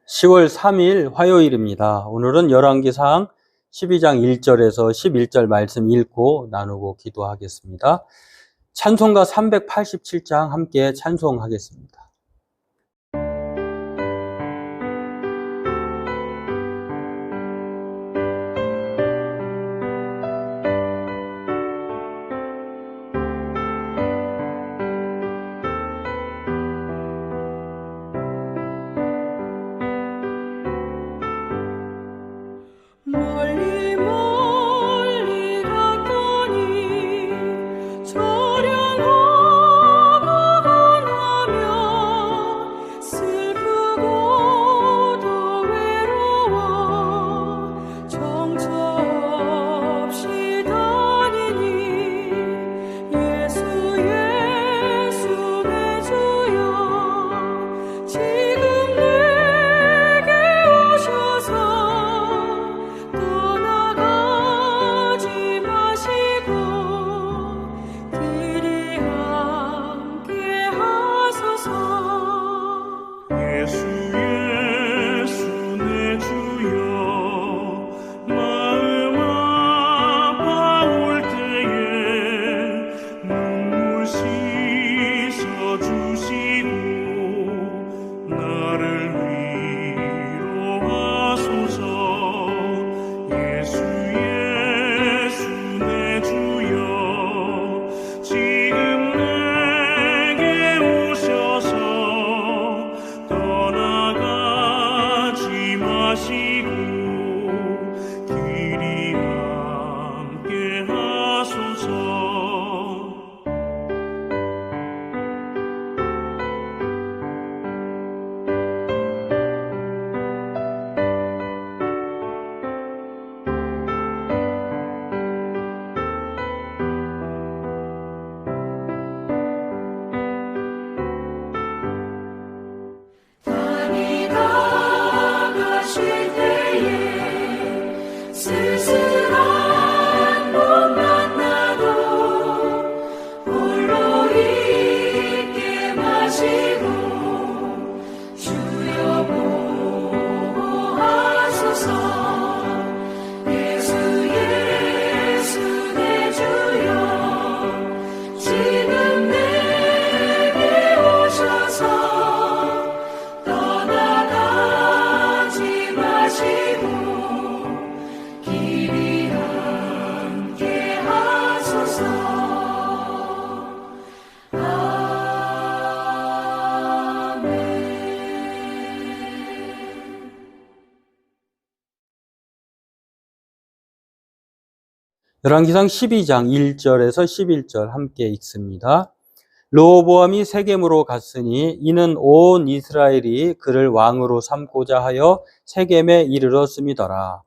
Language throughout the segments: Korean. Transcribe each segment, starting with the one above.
10월 3일 화요일입니다. 오늘은 열왕기상 12장 1절에서 11절 말씀 읽고 나누고 기도하겠습니다. 찬송가 387장 함께 찬송하겠습니다. 멀리 멀리 갔더니 저량하고 가나며 슬프고도 외로워 정처없이 다니니 예수 예수 내 주여 지금 내게 오셔서 떠나가지 마시고 길이 함께 하소서. 예수 예수 내 주여 마음 아파올 때에 눈물 씻어 주시고 나를 위로하소서. 예수 예수 내 주여 지금 내게 오셔서 떠나가지 마시고 길이 함께 하소서. 다니다가실 때에 쓸쓸한 못 만나도 홀로 있게 마시고 주여 보호하소서. 예수 예수 내 주여 지금 내게 오셔서 떠나가지 마시고 길이 함께 하소서. 아멘. 열왕기상 12장 1절에서 11절 함께 읽습니다. 르호보암이 세겜으로 갔으니 이는 온 이스라엘이 그를 왕으로 삼고자 하여 세겜에 이르렀음이더라.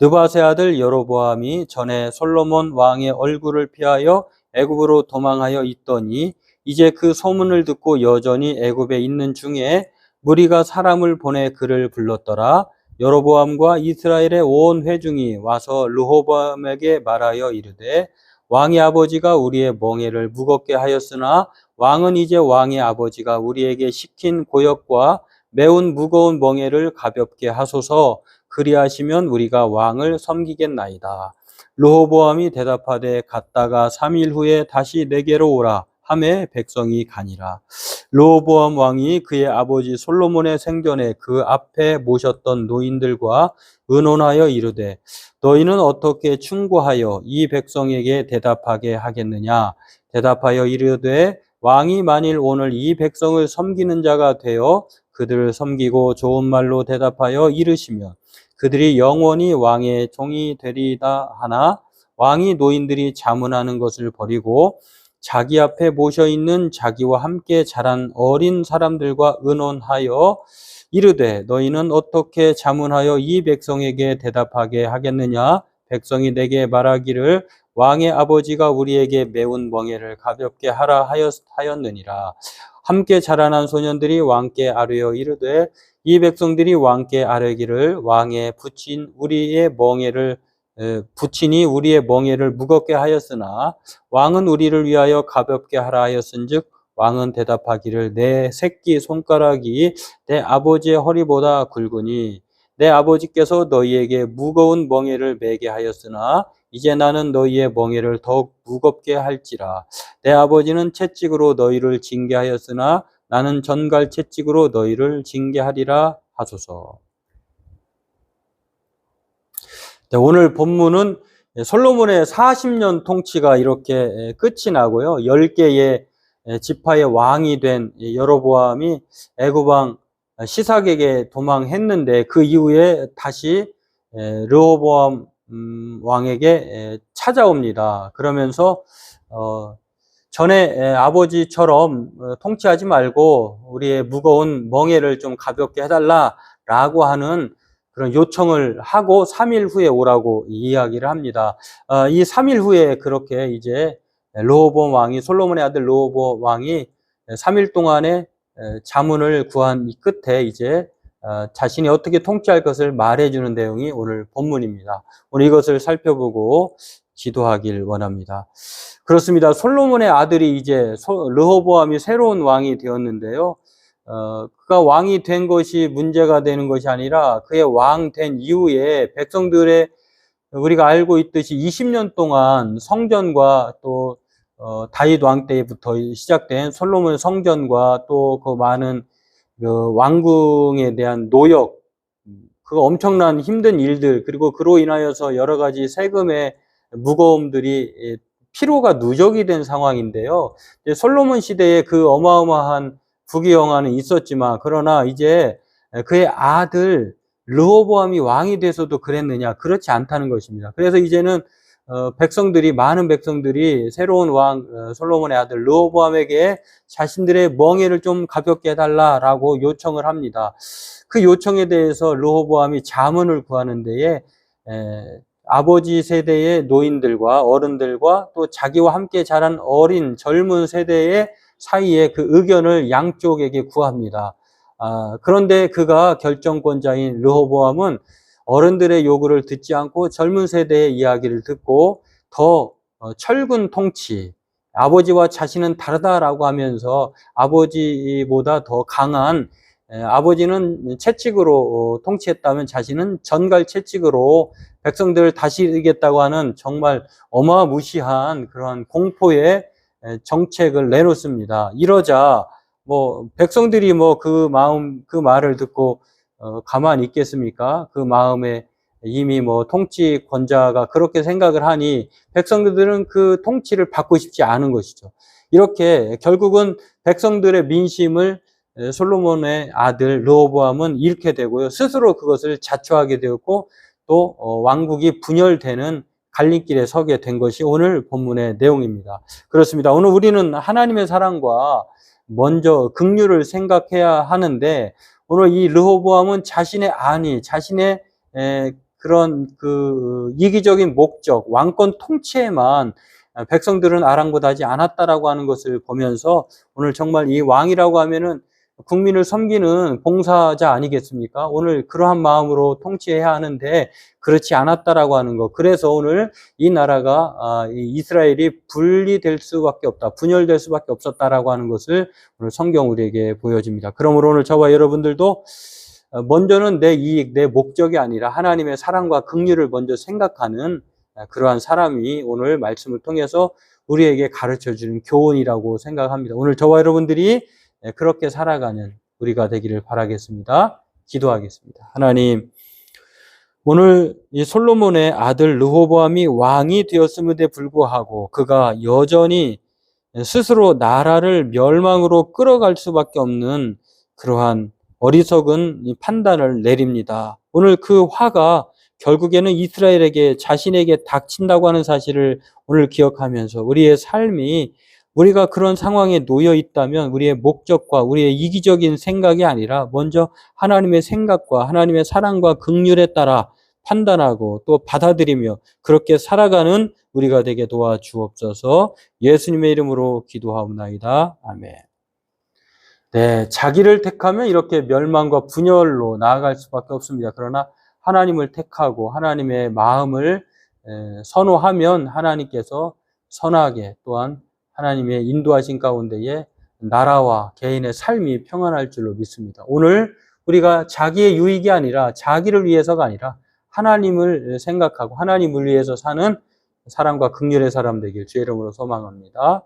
느밧의 아들 여로보암이 전에 솔로몬 왕의 얼굴을 피하여 애굽으로 도망하여 있더니 이제 그 소문을 듣고 여전히 애굽에 있는 중에 무리가 사람을 보내 그를 불렀더라. 여로보암과 이스라엘의 온 회중이 와서 르호보암에게 말하여 이르되 왕의 아버지가 우리의 멍에를 무겁게 하였으나 왕은 이제 왕의 아버지가 우리에게 시킨 고역과 매운 무거운 멍에를 가볍게 하소서. 그리하시면 우리가 왕을 섬기겠나이다. 르호보암이 대답하되 갔다가 3일 후에 다시 내게로 오라 하매 백성이 가니라. 르호보암 왕이 그의 아버지 솔로몬의 생전에 그 앞에 모셨던 노인들과 의논하여 이르되 너희는 어떻게 충고하여 이 백성에게 대답하게 하겠느냐. 대답하여 이르되 왕이 만일 오늘 이 백성을 섬기는 자가 되어 그들을 섬기고 좋은 말로 대답하여 이르시면 그들이 영원히 왕의 종이 되리이다 하나 왕이 노인들이 자문하는 것을 버리고 자기 앞에 모셔 있는 자기와 함께 자란 어린 사람들과 의논하여 이르되 너희는 어떻게 자문하여 이 백성에게 대답하게 하겠느냐. 백성이 내게 말하기를 왕의 아버지가 우리에게 매운 멍에를 가볍게 하라 하였느니라. 함께 자라난 소년들이 왕께 아뢰어 이르되 이 백성들이 왕께 아뢰기를 왕의 부친이 우리의 멍에를 무겁게 하였으나 왕은 우리를 위하여 가볍게 하라 하였은즉 왕은 대답하기를 내 새끼 손가락이 내 아버지의 허리보다 굵으니 내 아버지께서 너희에게 무거운 멍에를 매게 하였으나 이제 나는 너희의 멍에를 더욱 무겁게 할지라. 내 아버지는 채찍으로 너희를 징계하였으나 나는 전갈 채찍으로 너희를 징계하리라 하소서. 네, 오늘 본문은 솔로몬의 40년 통치가 이렇게 끝이 나고요. 10개의 지파의 왕이 된 여로보암이 애굽왕 시삭에게 도망했는데 그 이후에 다시 르호보암 왕에게 찾아옵니다. 그러면서 전에 아버지처럼 통치하지 말고 우리의 무거운 멍에를 좀 가볍게 해달라라고 하는 그런 요청을 하고 3일 후에 오라고 이야기를 합니다. 이 3일 후에 그렇게 이제 르호보암 왕이, 솔로몬의 아들 르호보암 왕이 3일 동안의 자문을 구한 끝에 이제 자신이 어떻게 통치할 것을 말해주는 내용이 오늘 본문입니다. 오늘 이것을 살펴보고 기도하길 원합니다. 그렇습니다. 솔로몬의 아들이 이제 르호보암이 새로운 왕이 되었는데요. 그가 왕이 된 것이 문제가 되는 것이 아니라 그의 왕 된 이후에 백성들의 우리가 알고 있듯이 20년 동안 성전과 또 다윗 왕 때부터 시작된 솔로몬 성전과 또 그 많은 그 왕궁에 대한 노역, 그 엄청난 힘든 일들, 그리고 그로 인하여서 여러 가지 세금의 무거움들이 피로가 누적이 된 상황인데요. 솔로몬 시대에 그 어마어마한 부귀영화는 있었지만 그러나 이제 그의 아들 르호보암이 왕이 돼서도 그랬느냐? 그렇지 않다는 것입니다. 그래서 이제는 많은 백성들이 새로운 왕 솔로몬의 아들 르호보암에게 자신들의 멍에를 좀 가볍게 해달라라고 요청을 합니다. 그 요청에 대해서 르호보암이 자문을 구하는 데에 아버지 세대의 노인들과 어른들과 또 자기와 함께 자란 어린 젊은 세대의 사이에 그 의견을 양쪽에게 구합니다. 그런데 그가 결정권자인 르호보암은 어른들의 요구를 듣지 않고 젊은 세대의 이야기를 듣고 더 철군 통치, 아버지와 자신은 다르다라고 하면서 아버지보다 더 강한, 아버지는 채찍으로 통치했다면 자신은 전갈 채찍으로 백성들을 다스리겠다고 하는 정말 어마무시한 그런 공포의 정책을 내놓습니다. 이러자 백성들이 그 말을 듣고 가만히 있겠습니까? 그 마음에 이미 통치권자가 그렇게 생각을 하니 백성들은 그 통치를 받고 싶지 않은 것이죠. 이렇게 결국은 백성들의 민심을 솔로몬의 아들 르호보암은 잃게 되고요. 스스로 그것을 자초하게 되었고 또 왕국이 분열되는 갈림길에 서게 된 것이 오늘 본문의 내용입니다. 그렇습니다. 오늘 우리는 하나님의 사랑과 먼저 긍휼을 생각해야 하는데 오늘 이 르호보암은 자신의 그런 그 이기적인 목적, 왕권 통치에만 백성들은 아랑곳하지 않았다라고 하는 것을 보면서 오늘 정말 이 왕이라고 하면은 국민을 섬기는 봉사자 아니겠습니까? 오늘 그러한 마음으로 통치해야 하는데 그렇지 않았다라고 하는 것. 그래서 오늘 이 나라가 이스라엘이 분리될 수밖에 없다, 분열될 수밖에 없었다라고 하는 것을 오늘 성경 우리에게 보여줍니다. 그러므로 오늘 저와 여러분들도 먼저는 내 이익, 내 목적이 아니라 하나님의 사랑과 긍휼을 먼저 생각하는 그러한 사람이 오늘 말씀을 통해서 우리에게 가르쳐주는 교훈이라고 생각합니다. 오늘 저와 여러분들이 그렇게 살아가는 우리가 되기를 바라겠습니다. 기도하겠습니다. 하나님, 오늘 이 솔로몬의 아들 르호보암이 왕이 되었음에도 불구하고 그가 여전히 스스로 나라를 멸망으로 끌어갈 수밖에 없는 그러한 어리석은 판단을 내립니다. 오늘 그 화가 결국에는 이스라엘에게 자신에게 닥친다고 하는 사실을 오늘 기억하면서 우리의 삶이 우리가 그런 상황에 놓여 있다면 우리의 목적과 우리의 이기적인 생각이 아니라 먼저 하나님의 생각과 하나님의 사랑과 긍휼에 따라 판단하고 또 받아들이며 그렇게 살아가는 우리가 되게 도와주옵소서. 예수님의 이름으로 기도하옵나이다. 아멘. 네, 자기를 택하면 이렇게 멸망과 분열로 나아갈 수밖에 없습니다. 그러나 하나님을 택하고 하나님의 마음을 선호하면 하나님께서 선하게 또한 하나님의 인도하신 가운데에 나라와 개인의 삶이 평안할 줄로 믿습니다. 오늘 우리가 자기의 유익이 아니라 자기를 위해서가 아니라 하나님을 생각하고 하나님을 위해서 사는 사랑과 긍휼의 사람 되길 주의 이름으로 소망합니다.